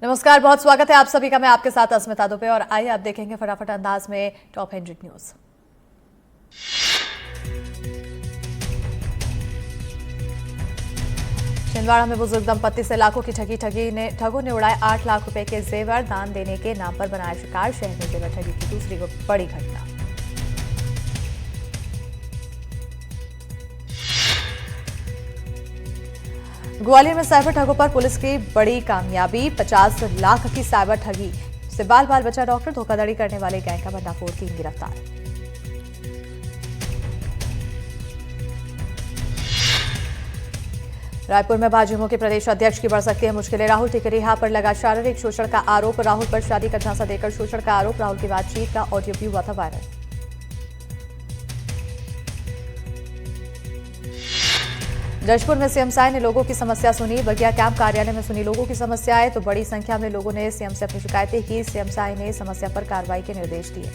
नमस्कार, बहुत स्वागत है आप सभी का। मैं आपके साथ अस्मिता दुबे और आइए आप देखेंगे फटाफट अंदाज में टॉप 100 न्यूज। छिंदवाड़ा में बुजुर्ग दंपत्ति से लाखों की ठगों ने उड़ाए 8 लाख रुपए के जेवर। दान देने के नाम पर बनाया शिकार। शहर में जेवर ठगी की दूसरी बड़ी घटना। ग्वालियर में साइबर ठगों पर पुलिस की बड़ी कामयाबी। 50 लाख की साइबर ठगी से बाल बाल बचा डॉक्टर। धोखाधड़ी करने वाले गैंग का भंडाफोड़, 3 गिरफ्तार। रायपुर में भाजयुमो के प्रदेश अध्यक्ष की बढ़ सकती है मुश्किलें। राहुल टिकरिहा पर लगा शारीरिक शोषण का आरोप। राहुल पर शादी का झांसा देकर शोषण का आरोप। राहुल की बातचीत का ऑडियो भी हुआ था वायरल। जशपुर में सीएम साय ने लोगों की समस्या सुनी। बगिया कैंप कार्यालय में सुनी लोगों की समस्याएं, तो बड़ी संख्या में लोगों ने सीएम से अपनी शिकायतें की। सीएम साय ने समस्या पर कार्रवाई के निर्देश दिए।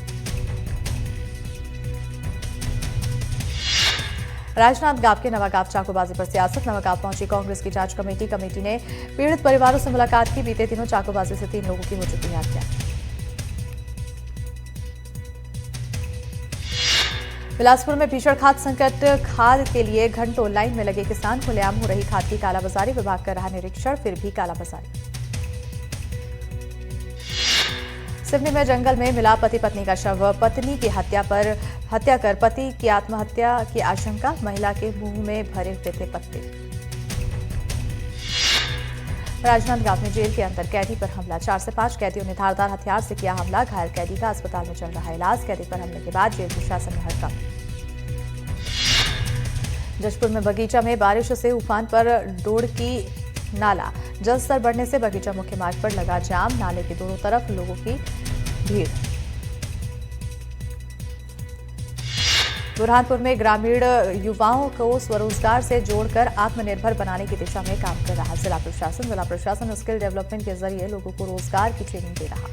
राजनांदगांव के नवागांव चाकूबाजी पर सियासत। नवागांव पहुंची कांग्रेस की जांच कमेटी ने पीड़ित परिवारों से मुलाकात की। बीते दिनों चाकूबाजी से 3 लोगों की हो चुकी है हत्या। बिलासपुर में भीषण खाद्य संकट। खाद के लिए घंटों लाइन में लगे किसान। खुलेआम हो रही खाद की कालाबाजारी। विभाग कर रहा निरीक्षण, फिर भी कालाबाजारी। सिवनी में जंगल में मिला पति पत्नी का शव। पत्नी की हत्या कर पति की आत्महत्या की आशंका। महिला के मुंह में भरे हुए थे पत्ते। राजनांदगांव में जेल के अंदर कैदी पर हमला। 4 से 5 कैदियों ने धारदार हथियार से किया हमला। घायल कैदी का अस्पताल में चल रहा इलाज। कैदी पर हमले के बाद जेल प्रशासन में हड़कंप। जशपुर में बगीचा में बारिश से उफान पर डोड़की नाला। जलस्तर बढ़ने से बगीचा मुख्य मार्ग पर लगा जाम। नाले के दोनों तरफ लोगों की भीड़। बुरहानपुर में ग्रामीण युवाओं को स्वरोजगार से जोड़कर आत्मनिर्भर बनाने की दिशा में काम कर रहा जिला प्रशासन स्किल डेवलपमेंट के जरिए लोगों को रोजगार की ट्रेनिंग दे रहा।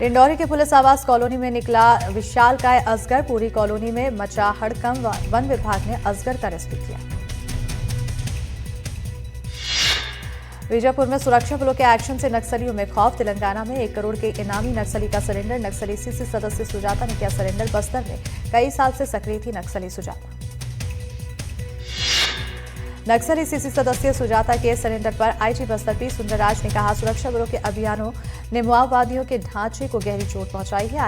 डिंडौरी के पुलिस आवास कॉलोनी में निकला विशालकाय अजगर। पूरी कॉलोनी में मचा हड़कंप। वन विभाग ने अजगर का रेस्क्यू किया। बीजापुर में सुरक्षा बलों के एक्शन से नक्सलियों में खौफ। तेलंगाना में 1 करोड़ के इनामी नक्सली का सरेंडर। नक्सली सीसी सदस्य सुजाता ने किया सरेंडर। बस्तर में कई साल से सक्रिय थी नक्सली सुजाता। नक्सली सीसी सदस्य सुजाता के सरेंडर पर आईजी बस्तर पी सुंदरराज ने कहा, सुरक्षा बलों के अभियानों ने माओवादियों के ढांचे को गहरी चोट पहुंचाई है।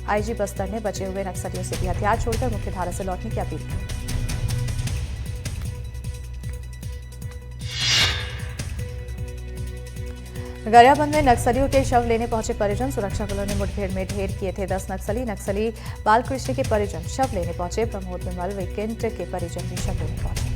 आईजी बस्तर ने बचे हुए नक्सलियों से भी हथियार छोड़कर मुख्यधारा से लौटने की अपील की। गरियाबंद में नक्सलियों के शव लेने पहुंचे परिजन। सुरक्षा बलों ने मुठभेड़ में ढेर किए थे 10 नक्सली बालकृष्ण के परिजन शव लेने पहुंचे। प्रमोद विमल वीकेंड के परिजन भी शव लेने पहुंचे।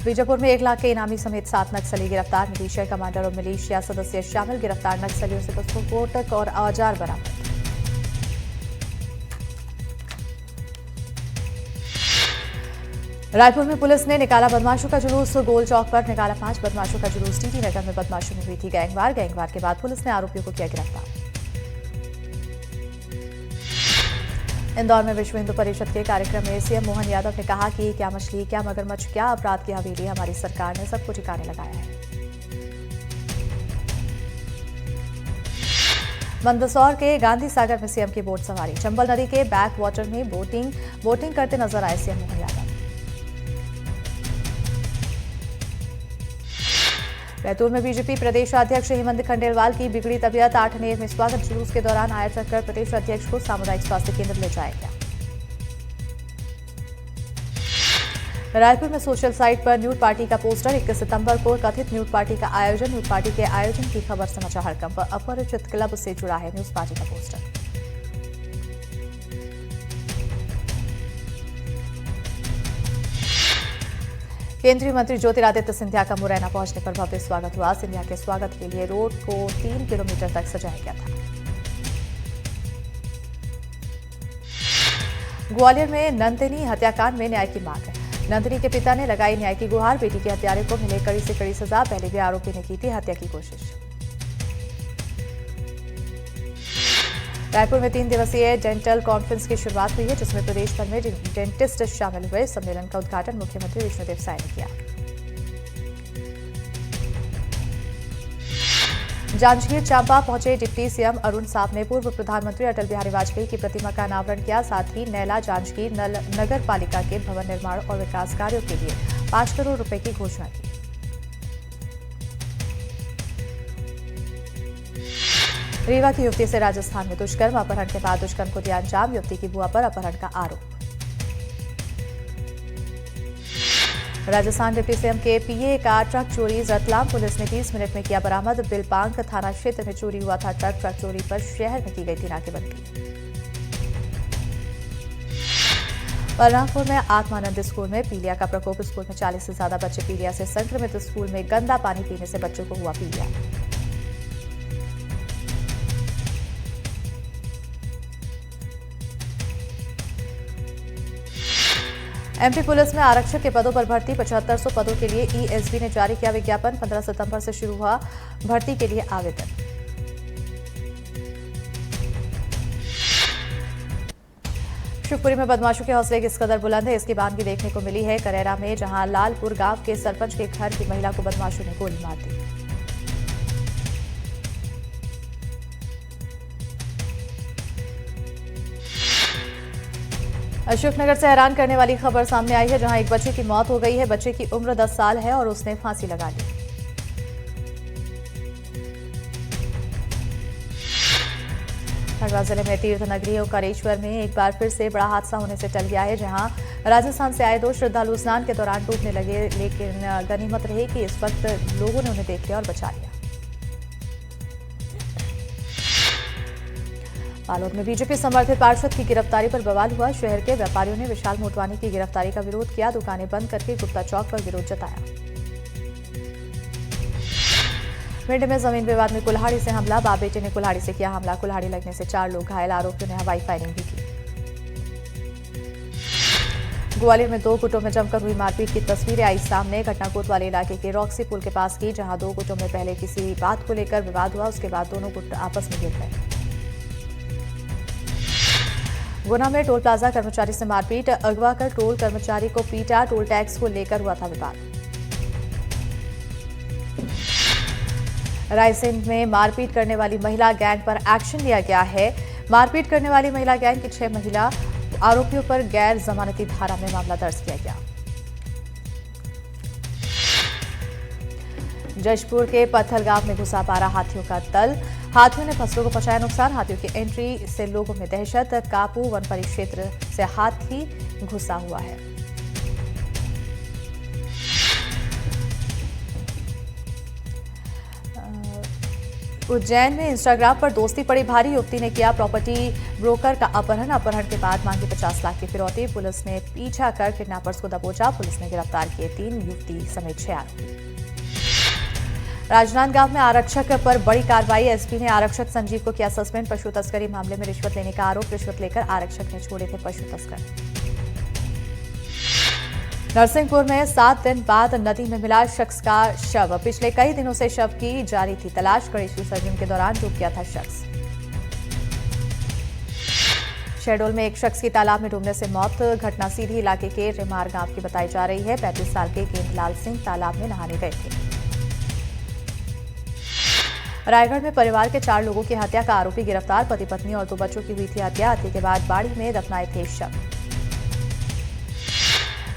बीजापुर में 1 लाख के इनामी समेत 7 नक्सली गिरफ्तार। मिलिशिया कमांडर और मिलिशिया सदस्य शामिल। गिरफ्तार नक्सलियों से विस्फोटक और औजार बरामद। रायपुर में पुलिस ने निकाला बदमाशों का जुलूस। गोल चौक पर निकाला 5 बदमाशों का जुलूस। टीटी नगर में बदमाशों में हुई थी गैंगवार के बाद पुलिस ने आरोपियों को किया गिरफ्तार। इंदौर में विश्व हिंदू परिषद के कार्यक्रम में सीएम मोहन यादव ने कहा कि क्या मछली, क्या मगरमच्छ, क्या अपराध की हवेली। हमारी सरकार ने सबको ठिकाने लगाया है। मंदसौर के गांधी सागर में सीएम की बोट सवारी। चंबल नदी के बैक वाटर में बोटिंग करते नजर आए सीएम मोहन यादव। बैतूल में बीजेपी प्रदेश अध्यक्ष हेमंत खंडेलवाल की बिगड़ी तबीयत। 8 अनेर में स्वागत जुलूस के दौरान आया चक्कर। प्रदेश अध्यक्ष को सामुदायिक स्वास्थ्य केंद्र ले जाया गया। रायपुर में सोशल साइट पर न्यूड पार्टी का पोस्टर। 21 सितंबर को कथित न्यूड पार्टी का आयोजन। न्यूड पार्टी के आयोजन की खबर से मचा हड़कंप। अपरिचित क्लब से जुड़ा है न्यूज पार्टी का पोस्टर। केंद्रीय मंत्री ज्योतिरादित्य सिंधिया का मुरैना पहुंचने पर भव्य स्वागत हुआ। सिंधिया के स्वागत के लिए रोड को 3 किलोमीटर तक सजाया गया था। ग्वालियर में नंदिनी हत्याकांड में न्याय की मांग। नंदिनी के पिता ने लगाई न्याय की गुहार। बेटी के हत्यारे को मिले कड़ी से कड़ी सजा। पहले भी आरोपी ने की थी हत्या की कोशिश। रायपुर में 3 दिवसीय डेंटल कॉन्फ्रेंस की शुरुआत हुई है, जिसमें प्रदेश भर में डेंटिस्ट शामिल हुए। सम्मेलन का उद्घाटन मुख्यमंत्री विष्णुदेव साय ने किया। जांजगीर चांपा पहुंचे डिप्टी सीएम अरुण साव ने पूर्व प्रधानमंत्री अटल बिहारी वाजपेयी की प्रतिमा का अनावरण किया। साथ ही नैला जांजगीर नगर पालिका के भवन निर्माण और विकास कार्यों के लिए 5 करोड़ रुपए की घोषणा की। रीवा की युवती से राजस्थान में दुष्कर्म, अपहरण के बाद दुष्कर्म को दिया अंजाम। युवती की बुआ पर अपहरण का आरोप। राजस्थान डिप्टी सीएम के पीए का ट्रक चोरी, रतलाम पुलिस ने 30 मिनट में किया बरामद। बिलपांग थाना क्षेत्र में चोरी हुआ था ट्रक चोरी पर शहर में की गई थी नाकेबंदी। बलरामपुर में आत्मानंद स्कूल में पीलिया का प्रकोप। स्कूल में 40 से ज्यादा बच्चे पीलिया से संक्रमित। स्कूल में गंदा पानी पीने से बच्चों को हुआ पीलिया। एमपी पुलिस में आरक्षक के पदों पर भर्ती। 7500 पदों के लिए ईएसबी ने जारी किया विज्ञापन। 15 सितंबर से शुरू हुआ भर्ती के लिए आवेदन। शिवपुरी में बदमाशों के हौसले किस कदर बुलंद है, इसकी बानगी देखने को मिली है। करेरा में जहां लालपुर गांव के सरपंच के घर की महिला को बदमाशों ने गोली मार दी। अशोकनगर से हैरान करने वाली खबर सामने आई है, जहां एक बच्चे की मौत हो गई है। बच्चे की उम्र 10 साल है और उसने फांसी लगा ली। खंडवा जिले में तीर्थ नगरी ओंकारेश्वर में एक बार फिर से बड़ा हादसा होने से टल गया है, जहां राजस्थान से आए 2 श्रद्धालु स्नान के दौरान डूबने लगे, लेकिन गनीमत रही कि इस वक्त लोगों ने उन्हें देख लिया और बचा लिया। बालोद में बीजेपी समर्थित पार्षद की गिरफ्तारी पर बवाल हुआ। शहर के व्यापारियों ने विशाल मोटवानी की गिरफ्तारी का विरोध किया। दुकानें बंद करके गुप्ता चौक पर विरोध जताया। भिंड में जमीन विवाद में कुल्हाड़ी से हमला। बाप बेटे ने कुल्हाड़ी से किया हमला। कुल्हाड़ी लगने से 4 लोग घायल। आरोपियों ने हवाई फायरिंग भी की। ग्वालियर में 2 गुटों में जमकर हुई मारपीट की तस्वीरें आई सामने। घटना कोतवाली इलाके के रॉक्सी पुल के पास की, जहां 2 गुटों में पहले किसी बात को लेकर विवाद हुआ, उसके बाद दोनों गुट आपस में गिर गए। गुना में टोल प्लाजा कर्मचारी से मारपीट। अगवा कर टोल कर्मचारी को पीटा। टोल टैक्स को लेकर हुआ था विवाद। रायसेन में मारपीट करने वाली महिला गैंग पर एक्शन लिया गया है। मारपीट करने वाली महिला गैंग की 6 महिला आरोपियों पर गैर जमानती धारा में मामला दर्ज किया गया। जशपुर के पत्थलगांव में घुसा पारा हाथियों का दल। हाथियों ने फसलों को पहुंचाया नुकसान। हाथियों की एंट्री से लोगों में दहशत। कापू वन परिक्षेत्र से हाथी घुसा हुआ है। उज्जैन में इंस्टाग्राम पर दोस्ती पड़ी भारी। युवती ने किया प्रॉपर्टी ब्रोकर का अपहरण। अपहरण के बाद मांगी 50 लाख की फिरौती। पुलिस ने पीछा कर किडनैपर्स को दबोचा। पुलिस ने गिरफ्तार किए 3 युवती समेत 6 आरोपी। राजनांदगांव में आरक्षक पर बड़ी कार्रवाई। एसपी ने आरक्षक संजीव को किया सस्पेंड। पशु तस्करी मामले में रिश्वत लेने का आरोप। रिश्वत लेकर आरक्षक ने छोड़े थे पशु तस्कर। नरसिंहपुर में 7 दिन बाद नदी में मिला शख्स का शव। पिछले कई दिनों से शव की जारी थी तलाश। गणेश विसर्जन के दौरान डूब गया था शख्स। शहडोल में एक शख्स की तालाब में डूबने से मौत। घटना सीधी इलाके के रेमार गांव की बताई जा रही है। 35 साल के गेंदलाल सिंह तालाब में नहाने गए थे। रायगढ़ में परिवार के 4 लोगों की हत्या का आरोपी गिरफ्तार। पति पत्नी और 2 बच्चों की हुई थी हत्या। हत्या के बाद बाड़ी में दफनाए थे शव।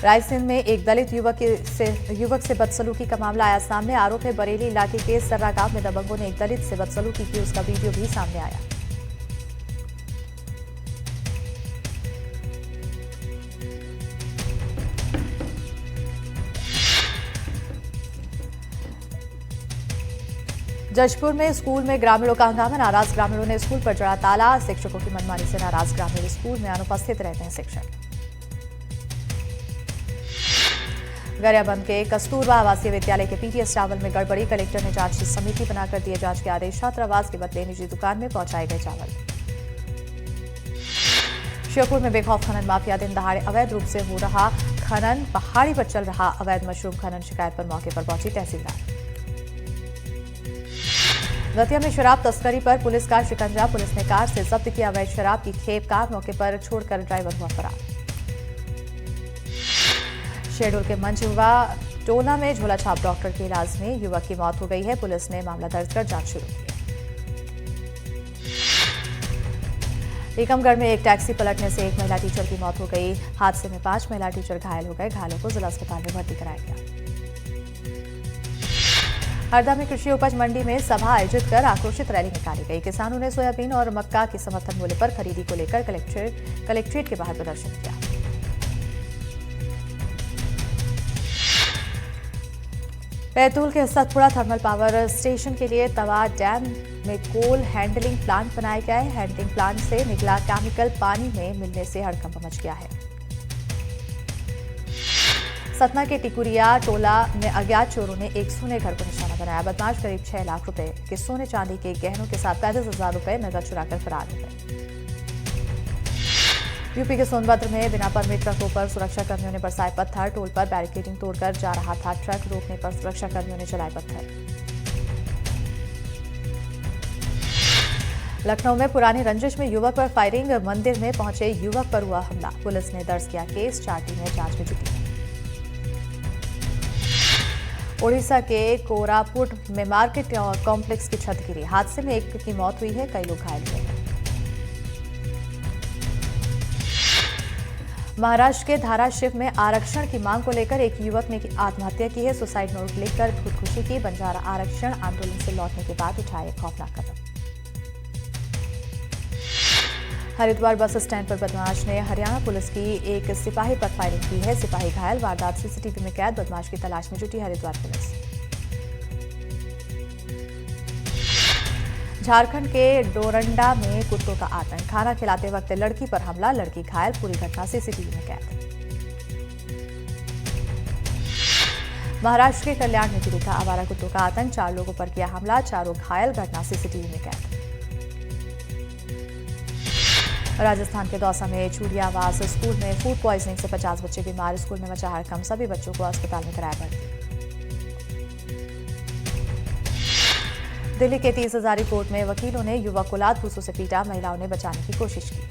रायसेन में एक दलित युवक से बदसलूकी का मामला आया सामने। आरोप है बरेली इलाके के सर्रा गांव में दबंगों ने एक दलित से बदसलूकी की। उसका वीडियो भी सामने आया। जशपुर में स्कूल में ग्रामीणों का हंगामा। नाराज ग्रामीणों ने स्कूल पर जड़ा ताला। शिक्षकों की मनमानी से नाराज ग्रामीण। स्कूल में अनुपस्थित रहते हैं शिक्षक। गरियाबंद के कस्तूरबा आवासीय विद्यालय के पीटीएस चावल में गड़बड़ी। कलेक्टर ने जांच समिति बनाकर दिए जांच के आदेश। छात्रावास के बदले निजी दुकान में पहुंचाए गए चावल। श्योपुर में बेखौफ खनन माफिया दिन दहाड़े अवैध रूप से हो रहा खनन। पहाड़ी पर चल रहा अवैध मशरूम खनन। शिकायत पर मौके पर पहुंची तहसीलदार। दतिया में शराब तस्करी पर पुलिस का शिकंजा। पुलिस ने कार से जब्त किया अवैध शराब की खेप। कार मौके पर छोड़कर ड्राइवर हुआ फरार। शेरडोल के मंझुआ टोला में झोला छाप डॉक्टर के इलाज में युवक की मौत हो गई है। पुलिस ने मामला दर्ज कर जांच शुरू की है। टीकमगढ़ में एक टैक्सी पलटने से एक महिला टीचर की मौत हो गई। हादसे में 5 महिला टीचर घायल हो गए। घायलों को जिला अस्पताल में भर्ती कराया गया। हरदा में कृषि उपज मंडी में सभा आयोजित कर आक्रोशित रैली निकाली गई। किसानों ने सोयाबीन और मक्का के समर्थन मूल्य पर खरीदी को लेकर कलेक्ट्रेट के बाहर प्रदर्शन किया। बैतूल के सतपुड़ा थर्मल पावर स्टेशन के लिए तवा डैम में कोल हैंडलिंग प्लांट बनाया गया है। हैंडलिंग प्लांट से निकला केमिकल पानी में मिलने से हड़कंप मच गया है। सतना के टिकुरिया टोला में अज्ञात चोरों ने एक सोने घर को निशाना बनाया। बदमाश करीब 6 लाख रुपए के सोने चांदी के गहनों के साथ 35,000 रुपए नकद चुराकर फरार हो गए। यूपी के सोनभद्र में बिना परमिट ट्रकों पर सुरक्षाकर्मियों ने बरसाए पत्थर। टोल पर बैरिकेडिंग तोड़कर जा रहा था ट्रक। रोकने पर सुरक्षाकर्मियों ने चलाए पत्थर। लखनऊ में पुरानी रंजिश में युवक पर फायरिंग। मंदिर में पहुंचे युवक पर हुआ हमला। पुलिस ने दर्ज किया केस। 4 टीमें जांच में जुटी। ओडिशा के कोरापुट में मार्केट कॉम्प्लेक्स की छत गिरी। हादसे में एक की मौत हुई है। कई लोग घायल हुए हैं। महाराष्ट्र के धाराशिव में आरक्षण की मांग को लेकर एक युवक ने आत्महत्या की है। सुसाइड नोट लिखकर खुदकुशी की। बंजारा आरक्षण आंदोलन से लौटने के बाद उठाए खौफनाक कदम। हरिद्वार बस स्टैंड पर बदमाश ने हरियाणा पुलिस की एक सिपाही पर फायरिंग की है। सिपाही घायल। वारदात सीसीटीवी में कैद। बदमाश की तलाश में जुटी हरिद्वार पुलिस। झारखंड के डोरंडा में कुत्तों का आतंक। खाना खिलाते वक्त लड़की पर हमला। लड़की घायल। पूरी घटना सीसीटीवी में कैद। महाराष्ट्र के कल्याण में भी दिखा आवारा कुत्तों का आतंक। 4 लोगों पर किया हमला। चारों घायल। घटना सीसीटीवी में कैद। राजस्थान के दौसा में चूड़ियावास स्कूल में फूड पॉइजनिंग से 50 बच्चे बीमार। स्कूल में मचा हड़कंप। सभी बच्चों को अस्पताल में कराया भर्ती। दिल्ली के 30 हजारी कोर्ट में वकीलों ने युवक को लात घूंसों से पीटा। महिलाओं ने बचाने की कोशिश की।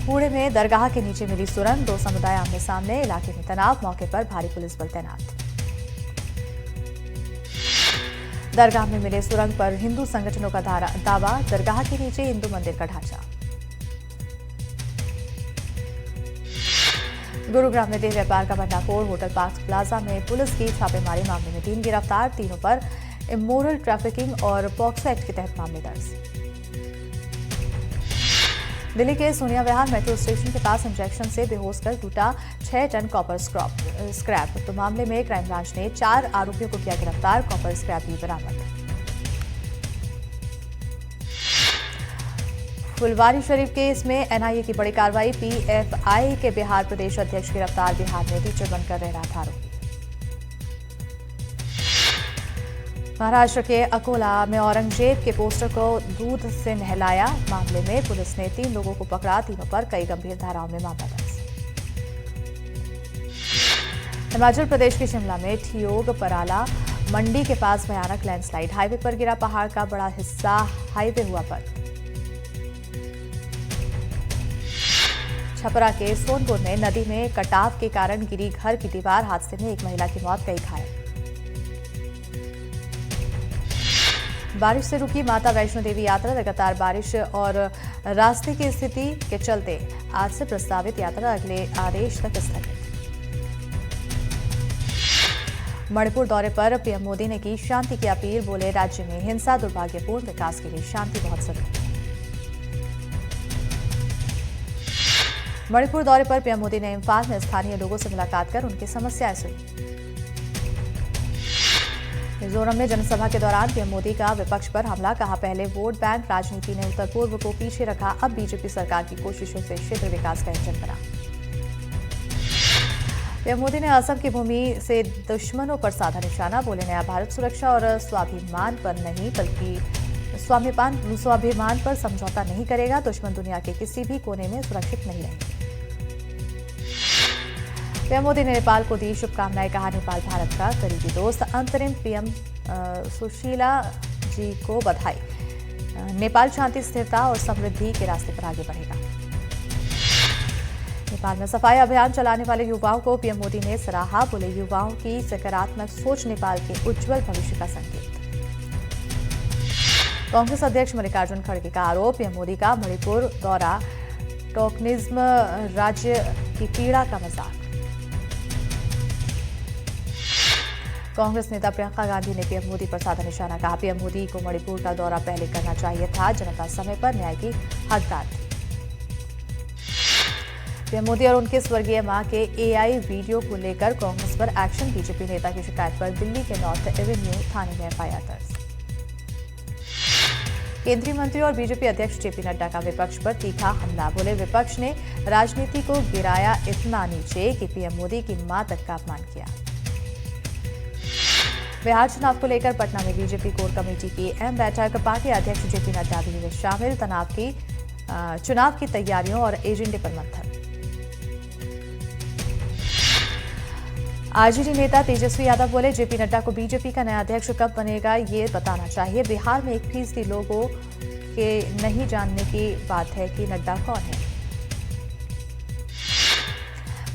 पुणे में दरगाह के नीचे मिली सुरंग। 2 समुदाय आमने सामने। इलाके में तनाव। मौके पर भारी पुलिस बल तैनात। दरगाह में मिले सुरंग पर हिंदू संगठनों का दावा। दरगाह के नीचे हिंदू मंदिर का ढांचा। गुरुग्राम में देह व्यापार का भंडाफोड़। होटल पार्क प्लाजा में पुलिस की छापेमारी। मामले में 3 गिरफ्तार। तीनों पर इमोरल ट्रैफिकिंग और पॉक्सो एक्ट के तहत मामले दर्ज। दिल्ली के सोनिया विहार मेट्रो स्टेशन के पास इंजेक्शन से बेहोश कर टूटा 6 टन कॉपर स्क्रैप। तो मामले में क्राइम ब्रांच ने 4 आरोपियों को किया गिरफ्तार। कॉपर स्क्रैप भी बरामद। फुलवारी शरीफ केस में एनआईए की बड़ी कार्रवाई। पीएफआई के बिहार प्रदेश अध्यक्ष गिरफ्तार। बिहार में टीचर बनकर रह रहा था आरोपी। महाराष्ट्र के अकोला में औरंगजेब के पोस्टर को दूध से नहलाया। मामले में पुलिस ने 3 लोगों को पकड़ा। तीनों पर कई गंभीर धाराओं में मामला दर्ज। हिमाचल प्रदेश के शिमला में ठियोग पराला मंडी के पास भयानक लैंडस्लाइड। हाईवे पर गिरा पहाड़ का बड़ा हिस्सा। हाईवे हुआ बंद। छपरा के सोनपुर में नदी में कटाव के कारण गिरी घर की दीवार। हादसे में एक महिला की मौत। कई घायल। बारिश से रुकी माता वैष्णो देवी यात्रा। लगातार बारिश और रास्ते की स्थिति के चलते आज से प्रस्तावित यात्रा अगले आदेश तक स्थगित। मणिपुर दौरे पर पीएम मोदी ने की शांति की अपील। बोले राज्य में हिंसा दुर्भाग्यपूर्ण। विकास के लिए शांति बहुत जरूरी। मणिपुर दौरे पर पीएम मोदी ने इम्फाल में स्थानीय लोगों से मुलाकात कर उनकी समस्याएं सुनी। मिजोरम में जनसभा के दौरान पीएम मोदी का विपक्ष पर हमला। कहा पहले वोट बैंक राजनीति ने उत्तर पूर्व को पीछे रखा। अब बीजेपी सरकार की कोशिशों से क्षेत्र विकास का इंजन बना। पीएम मोदी ने असम की भूमि से दुश्मनों पर साधा निशाना। बोले नया भारत सुरक्षा और स्वाभिमान पर नहीं बल्कि स्वाभिमान पर समझौता नहीं करेगा। दुश्मन दुनिया के किसी भी कोने में सुरक्षित नहीं रहेंगे। पीएम मोदी ने नेपाल को दी शुभकामनाएं। कहा नेपाल भारत का करीबी दोस्त। अंतरिम पीएम सुशीला जी को बधाई। नेपाल शांति, स्थिरता और समृद्धि के रास्ते पर आगे बढ़ेगा। नेपाल में सफाई अभियान चलाने वाले युवाओं को पीएम मोदी ने सराहा। बोले, युवाओं की सकारात्मक सोच नेपाल के उज्जवल भविष्य का संकेत। कांग्रेस अध्यक्ष मल्लिकार्जुन खड़गे का आरोप, पीएम मोदी का मणिपुर दौरा टोकनिज्म राज्य की पीड़ा का मजाक। कांग्रेस नेता प्रियंका गांधी ने पीएम मोदी पर साधा निशाना। कहा, पीएम मोदी को मणिपुर का दौरा पहले करना चाहिए था। जनता समय पर न्याय की हकदार थी। पीएम मोदी और उनके स्वर्गीय मां के एआई वीडियो को लेकर कांग्रेस पर एक्शन। बीजेपी नेता की शिकायत पर दिल्ली के नॉर्थ एवेन्यू थाने में एफआईआर दर्ज। केंद्रीय मंत्री और बीजेपी अध्यक्ष जेपी नड्डा का विपक्ष पर तीखा हमला। बोले, विपक्ष ने राजनीति को गिराया इतना नीचे कि पीएम मोदी की मां तक का अपमान किया। बिहार चुनाव को लेकर पटना में बीजेपी कोर कमेटी की अहम बैठक। पार्टी अध्यक्ष जेपी नड्डा भी हुए शामिल। चुनाव की तैयारियों और एजेंडे पर मंथन। आरजेडी नेता तेजस्वी यादव बोले, जेपी नड्डा को बीजेपी का नया अध्यक्ष कब बनेगा ये बताना चाहिए। बिहार में 1% लोगों के नहीं जानने की बात है कि नड्डा कौन है।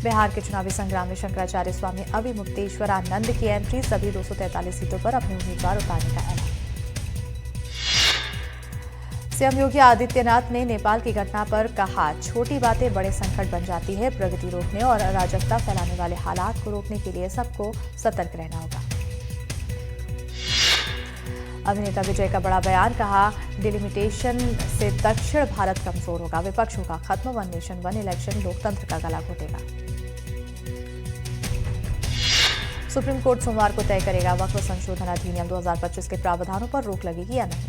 बिहार के चुनावी संग्राम में शंकराचार्य स्वामी अविमुक्तेश्वरानंद की एंट्री। सभी 243 सीटों पर अपने उम्मीदवार उतारने का ऐलान। सीएम योगी आदित्यनाथ ने नेपाल की घटना पर कहा, छोटी बातें बड़े संकट बन जाती है। प्रगति रोकने और अराजकता फैलाने वाले हालात को रोकने के लिए सबको सतर्क रहना होगा। अभिनेता विजय का बड़ा बयान। कहा, डिलिमिटेशन से दक्षिण भारत कमजोर होगा। विपक्ष होगा खत्म। 1 नेशन 1 इलेक्शन लोकतंत्र का गला घोटेगा। सुप्रीम कोर्ट सोमवार को तय करेगा वक्फ संशोधन अधिनियम 2025 के प्रावधानों पर रोक लगेगी या नहीं।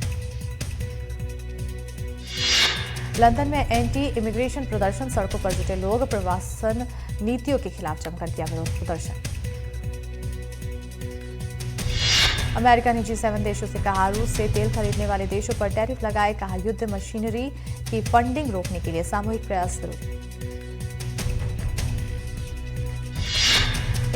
लंदन में एंटी इमिग्रेशन प्रदर्शन। सड़कों पर जुटे लोग। प्रवासन नीतियों के खिलाफ जमकर किया विरोध प्रदर्शन। अमेरिका ने G7 देशों से कहा, रूस से तेल खरीदने वाले देशों पर टैरिफ लगाए। कहा, युद्ध मशीनरी की फंडिंग रोकने के लिए सामूहिक प्रयास जरूरी।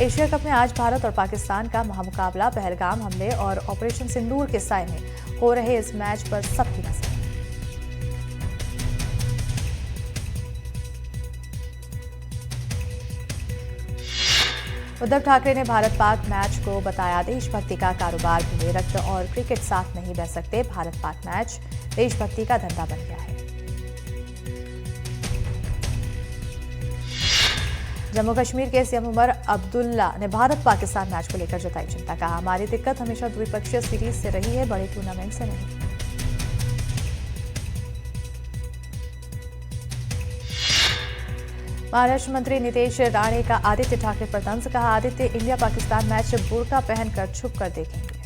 एशिया कप में आज भारत और पाकिस्तान का महामुकाबला। पहलगाम हमले और ऑपरेशन सिंदूर के साए में हो रहे इस मैच पर सबकी नजर। उद्धव ठाकरे ने भारत पाक मैच को बताया देशभक्ति का कारोबार। बोले, रक्त और क्रिकेट साथ नहीं रह सकते। भारत पाक मैच देशभक्ति का धंधा बन गया है। जम्मू कश्मीर के सीएम उमर अब्दुल्ला ने भारत पाकिस्तान मैच को लेकर जताई चिंता। कहा, हमारी दिक्कत हमेशा द्विपक्षीय सीरीज से रही है, बड़े टूर्नामेंट से नहीं। महाराष्ट्र मंत्री नितेश राणे का आदित्य ठाकरे पर तंज। कहा, आदित्य इंडिया पाकिस्तान मैच बुर्का पहनकर छुप कर देखेंगे।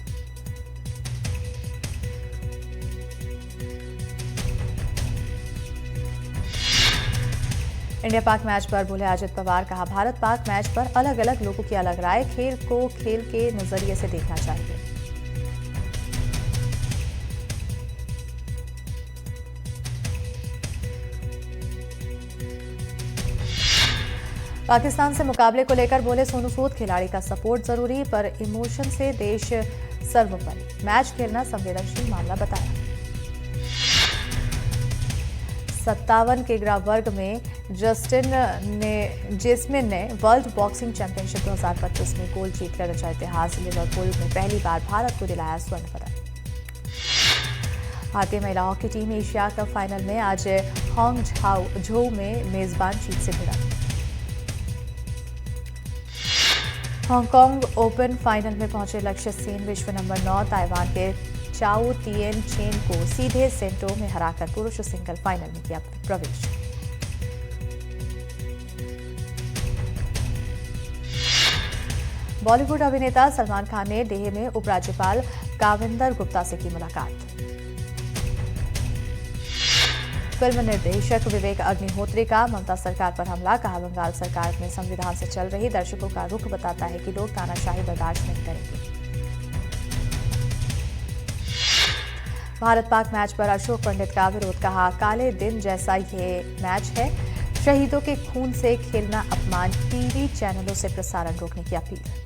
इंडिया पाक मैच पर बोले अजित पवार। कहा, भारत पाक मैच पर अलग अलग लोगों की अलग राय। खेल को खेल के नजरिए से देखना चाहिए। पाकिस्तान से मुकाबले को लेकर बोले सोनू सूद, खिलाड़ी का सपोर्ट जरूरी पर इमोशन से देश सर्वोपरि। मैच खेलना संवेदनशील मामला बताया। 57 किलोग्राम वर्ग में जेस्मिन ने वर्ल्ड बॉक्सिंग चैंपियनशिप 2025 में गोल्ड जीतकर रचा इतिहास। लिवरपूल में पहली बार भारत को दिलाया स्वर्ण पदक। भारतीय महिला hockey team Asia cup final में आज हांगझोउ में मेजबान चीन से भिड़ा। हांगकांग ओपन फाइनल में पहुंचे लक्ष्य सेन विश्व नंबर 9 ताइवान के चाओ तिएन चेन को सीधे सेटों में हराकर पुरुष सिंगल फाइनल में किया प्रवेश। बॉलीवुड अभिनेता सलमान खान ने लेह में उपराज्यपाल काविंदर गुप्ता से की मुलाकात। फिल्म निर्देशक विवेक अग्निहोत्री का ममता सरकार पर हमला। कहा, बंगाल सरकार में संविधान से चल रही दर्शकों का रुख बताता है कि लोग तानाशाही बर्दाश्त नहीं करेंगे। भारत पाक मैच पर अशोक पंडित का विरोध। कहा, काले दिन जैसा ये मैच है, शहीदों के खून से खेलना अपमान। टीवी चैनलों से प्रसारण रोकने की अपील।